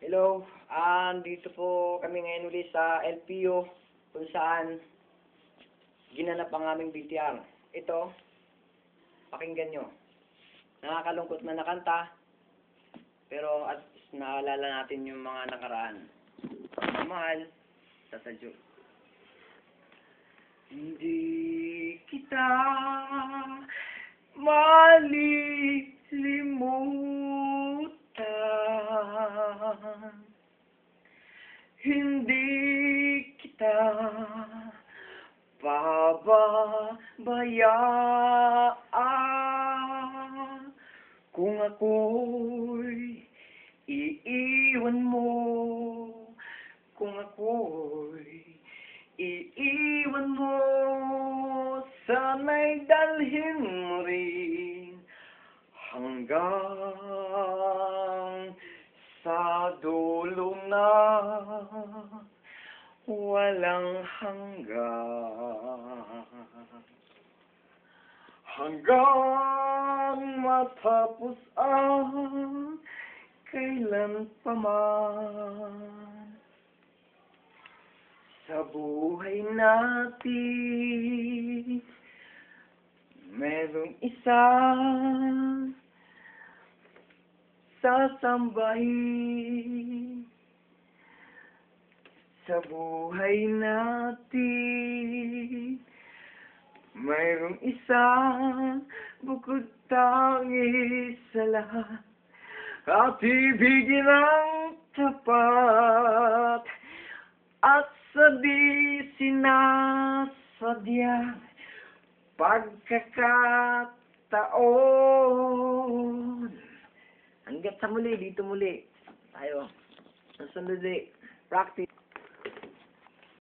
Hello, dito po kami ngayon uli sa LPO kung saan ginanap ang aming BTR. Ito, pakinggan nyo. Nakakalungkot man na kanta, pero at least naalala natin yung mga nakaraan. Pagmamahal sa sadyo. Hindi kita malilimutan. Hindi kita pababayaan. Kung ako'y iiwan mo, kung ako'y iiwan mo, sana'y dalhin mo rin hanggang sa dulo na walang hanggan. Hanggang matapos ang kailan pa man sa buhay natin, merong isang sasambahin. Sa buhay natin, mayroong isang bukod tangis sa lahat, at ibigin ang tapat at sa di sinasadya pagkakataon. Hanggat sa muli, dito muli tayo. Ang sunod practice.